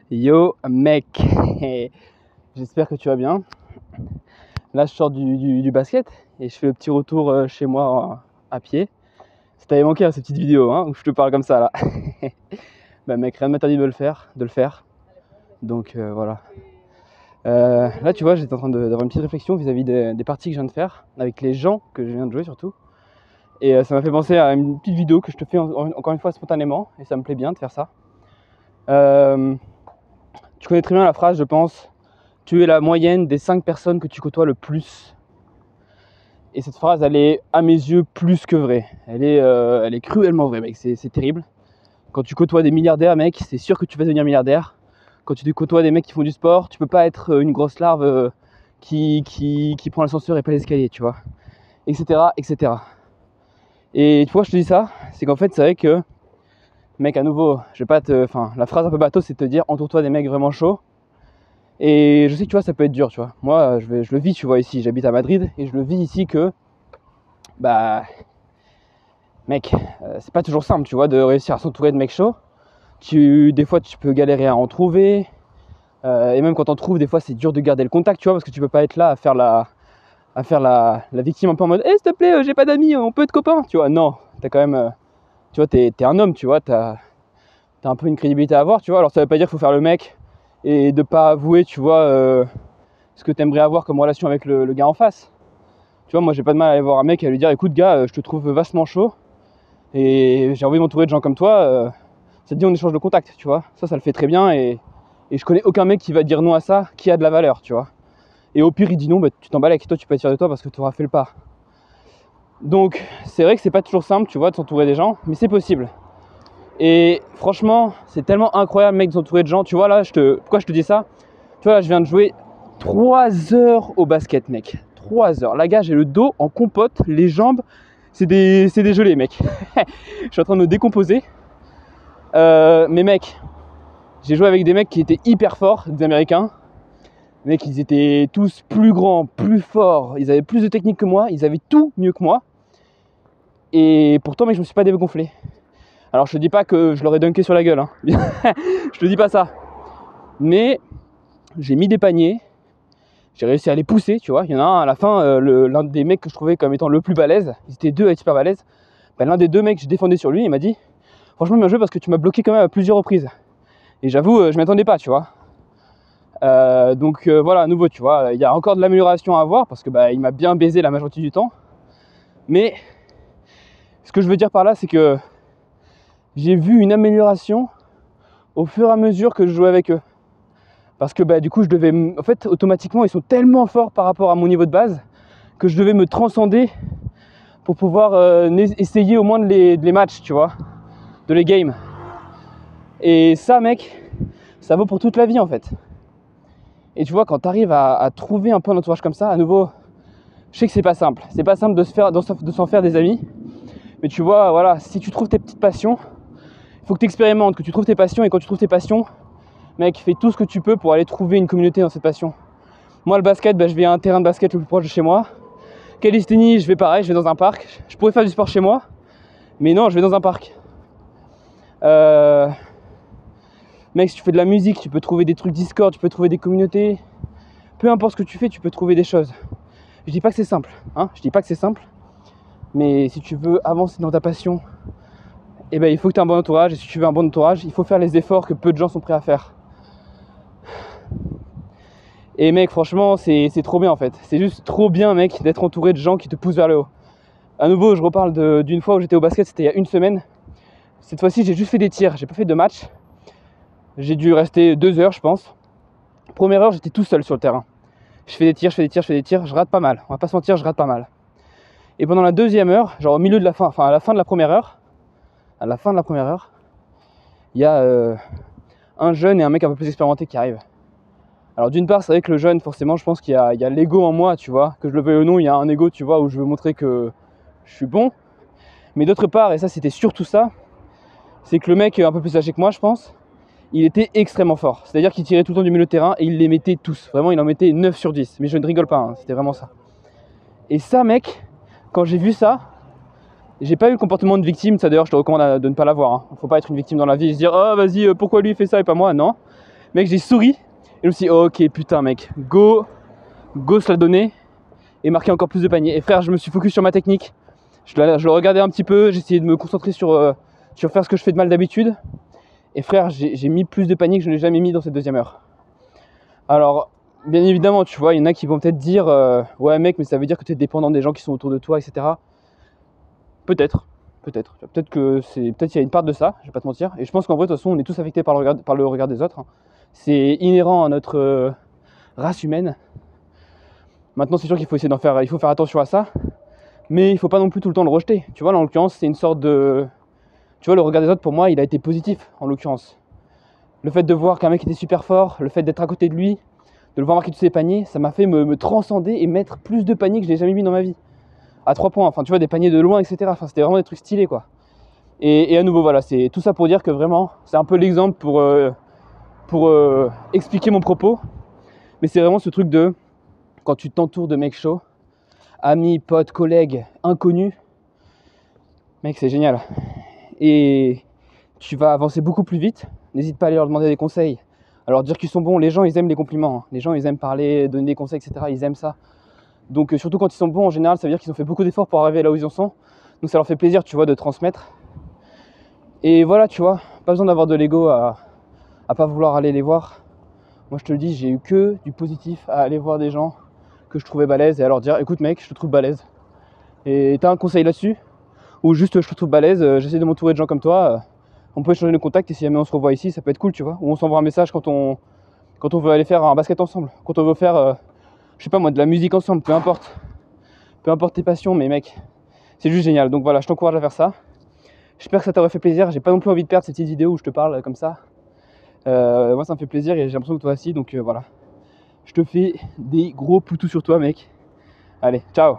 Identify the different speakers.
Speaker 1: Yo mec, j'espère que tu vas bien. Là je sors du basket et je fais le petit retour chez moi à pied. Ça t'avait manqué hein, cette petite vidéo hein, où je te parle comme ça là. Bah mec, rien ne m'interdit de le faire. Donc voilà. Là tu vois, j'étais en train d'avoir une petite réflexion vis-à-vis des parties que je viens de faire, avec les gens que je viens de jouer surtout. Et ça m'a fait penser à une petite vidéo que je te fais encore une fois spontanément, et ça me plaît bien de faire ça. Tu connais très bien la phrase, je pense, tu es la moyenne des 5 personnes que tu côtoies le plus. Et cette phrase, elle est à mes yeux plus que vraie. Elle est cruellement vraie, mec, c'est terrible. Quand tu côtoies des milliardaires, mec, c'est sûr que tu vas devenir milliardaire. Quand tu côtoies des mecs qui font du sport, tu peux pas être une grosse larve qui prend l'ascenseur et pas l'escalier, tu vois, etc., etc. Et pourquoi je te dis ça? C'est qu'en fait, c'est vrai que, mec, à nouveau, je vais pas te... Enfin, la phrase un peu bateau, c'est de te dire entoure-toi des mecs vraiment chauds. Et je sais que tu vois, ça peut être dur, tu vois. Moi, je le vis, tu vois, ici. J'habite à Madrid et je le vis ici que, bah, mec, c'est pas toujours simple, tu vois, de réussir à s'entourer de mecs chauds. Des fois, tu peux galérer à en trouver. Et même quand t'en trouves, des fois, c'est dur de garder le contact, tu vois, parce que tu peux pas être là à faire la victime un peu en mode, s'il te plaît, j'ai pas d'amis, on peut être copains, tu vois. Non, t'as quand même, tu vois, t'es un homme, tu vois, t'as un peu une crédibilité à avoir, tu vois. Alors ça veut pas dire qu'il faut faire le mec et de pas avouer, tu vois, ce que t'aimerais avoir comme relation avec le gars en face. Tu vois, moi j'ai pas de mal à aller voir un mec et à lui dire écoute gars, je te trouve vachement chaud et j'ai envie de m'entourer de gens comme toi, ça te dit on échange de contact, tu vois. Ça le fait très bien et je connais aucun mec qui va dire non à ça, qui a de la valeur, tu vois. Et au pire il dit non, bah tu t'en balèques, toi tu peux être fier de toi parce que tu auras fait le pas. Donc c'est vrai que c'est pas toujours simple, tu vois, de s'entourer des gens, mais c'est possible. Et franchement, c'est tellement incroyable, mec, de s'entourer de gens. Tu vois, là, pourquoi je te dis ça? Tu vois, là, je viens de jouer 3 heures au basket, mec. 3 heures. Là, gars, j'ai le dos en compote, les jambes, c'est des gelées, mec. Je suis en train de me décomposer. Mais mec, j'ai joué avec des mecs qui étaient hyper forts, des Américains. Mec, ils étaient tous plus grands, plus forts. Ils avaient plus de technique que moi. Ils avaient tout mieux que moi. Et pourtant, mec, je me suis pas dégonflé. Alors je te dis pas que je leur ai dunké sur la gueule, hein. Je te dis pas ça. Mais j'ai mis des paniers, j'ai réussi à les pousser, tu vois. Il y en a un à la fin, l'un des mecs que je trouvais comme étant le plus balèze, ils étaient deux à être super balèzes. L'un des deux mecs, je défendais sur lui, il m'a dit franchement bien joué parce que tu m'as bloqué quand même à plusieurs reprises. Et j'avoue, je m'y attendais pas, tu vois. Donc voilà, à nouveau, tu vois, il y a encore de l'amélioration à avoir parce que il m'a bien baisé la majorité du temps. Mais ce que je veux dire par là, c'est que j'ai vu une amélioration au fur et à mesure que je jouais avec eux. Parce que du coup, en fait, automatiquement, ils sont tellement forts par rapport à mon niveau de base que je devais me transcender pour pouvoir essayer au moins de les matchs, tu vois, de les games. Et ça, mec, ça vaut pour toute la vie en fait. Et tu vois, quand tu arrives à trouver un peu un entourage comme ça, à nouveau, je sais que c'est pas simple. C'est pas simple de s'en faire des amis. Mais tu vois, voilà, si tu trouves tes petites passions, il faut que tu expérimentes, que tu trouves tes passions. Et quand tu trouves tes passions, mec, fais tout ce que tu peux pour aller trouver une communauté dans cette passion. Moi, le basket, je vais à un terrain de basket le plus proche de chez moi. Calisthénie, je vais pareil, je vais dans un parc. Je pourrais faire du sport chez moi, mais non, je vais dans un parc. Mec, si tu fais de la musique, tu peux trouver des trucs Discord, tu peux trouver des communautés. Peu importe ce que tu fais, tu peux trouver des choses. Je dis pas que c'est simple, hein. Je dis pas que c'est simple. Mais si tu veux avancer dans ta passion, il faut que tu aies un bon entourage. Et si tu veux un bon entourage, il faut faire les efforts que peu de gens sont prêts à faire. Et mec, franchement, c'est trop bien en fait. C'est juste trop bien, mec, d'être entouré de gens qui te poussent vers le haut. À nouveau, je reparle d'une fois où j'étais au basket, c'était il y a une semaine. Cette fois-ci, j'ai juste fait des tirs, j'ai pas fait de match. J'ai dû rester 2 heures, je pense. Première heure, j'étais tout seul sur le terrain. Je fais des tirs, je rate pas mal. On va pas se mentir, je rate pas mal. Et pendant la deuxième heure, genre au milieu de la fin, enfin à la fin de la première heure, il y a un jeune et un mec un peu plus expérimenté qui arrivent. Alors d'une part, c'est vrai que le jeune, forcément, je pense qu'il y a l'ego en moi, tu vois. Que je le veuille ou non, il y a un ego, tu vois, où je veux montrer que je suis bon. Mais d'autre part, et ça c'était surtout ça, c'est que le mec un peu plus âgé que moi, je pense, il était extrêmement fort. C'est-à-dire qu'il tirait tout le temps du milieu de terrain et il les mettait tous. Vraiment, il en mettait 9 sur 10. Mais je ne rigole pas, hein, c'était vraiment ça. Et ça, mec, quand j'ai vu ça, j'ai pas eu le comportement de victime. Ça d'ailleurs, je te recommande de ne pas l'avoir, hein. Faut pas être une victime dans la vie et se dire « Oh, vas-y, pourquoi lui il fait ça et pas moi ?» Non. Mec, j'ai souri. Et je me suis dit, oh, ok, putain, mec, go se la donner et marquer encore plus de paniers. Et frère, je me suis focus sur ma technique. Je le regardais un petit peu, j'essayais de me concentrer sur faire ce que je fais de mal d'habitude. Et frère, j'ai mis plus de paniers que je n'ai jamais mis dans cette deuxième heure. Alors, bien évidemment, tu vois, il y en a qui vont peut-être dire ouais mec, mais ça veut dire que tu es dépendant des gens qui sont autour de toi, etc. Peut-être que peut-être il y a une part de ça, je vais pas te mentir. Et je pense qu'en vrai, de toute façon, on est tous affectés par le regard des autres. C'est inhérent à notre race humaine. Maintenant, c'est sûr qu'il faut essayer il faut faire attention à ça, mais il faut pas non plus tout le temps le rejeter. Tu vois, là, en l'occurrence, c'est une sorte de... Tu vois, le regard des autres, pour moi, il a été positif, en l'occurrence. Le fait de voir qu'un mec était super fort, le fait d'être à côté de lui, de le voir marquer tous ses paniers, ça m'a fait me transcender et mettre plus de paniers que je n'ai jamais mis dans ma vie. À 3 points, enfin, tu vois, des paniers de loin, etc. Enfin, c'était vraiment des trucs stylés, quoi. Et à nouveau, voilà, c'est tout ça pour dire que vraiment, c'est un peu l'exemple pour expliquer mon propos. Mais c'est vraiment ce truc de... Quand tu t'entoures de mecs chauds, amis, potes, collègues, inconnus, mec, c'est génial. Et tu vas avancer beaucoup plus vite. N'hésite pas à aller leur demander des conseils. Alors dire qu'ils sont bons, les gens ils aiment les compliments. Les gens ils aiment parler, donner des conseils, etc. Ils aiment ça. Donc surtout quand ils sont bons en général, ça veut dire qu'ils ont fait beaucoup d'efforts pour arriver là où ils en sont. Donc ça leur fait plaisir, tu vois, de transmettre. Et voilà, tu vois, pas besoin d'avoir de l'ego à pas vouloir aller les voir. Moi je te le dis, j'ai eu que du positif à aller voir des gens que je trouvais balèzes et à leur dire écoute mec, je te trouve balèze. Et t'as un conseil là-dessus? Ou juste je te trouve balèze, j'essaie de m'entourer de gens comme toi. On peut échanger nos contacts et si jamais on se revoit ici, ça peut être cool, tu vois. Ou on s'envoie un message quand on veut aller faire un basket ensemble, quand on veut faire, je sais pas moi, de la musique ensemble, peu importe. Peu importe tes passions, mais mec, c'est juste génial. Donc voilà, je t'encourage à faire ça. J'espère que ça t'aurait fait plaisir. J'ai pas non plus envie de perdre cette petite vidéo où je te parle comme ça. Moi, ça me fait plaisir et j'ai l'impression que toi aussi. Donc voilà, je te fais des gros poutous sur toi, mec. Allez, ciao.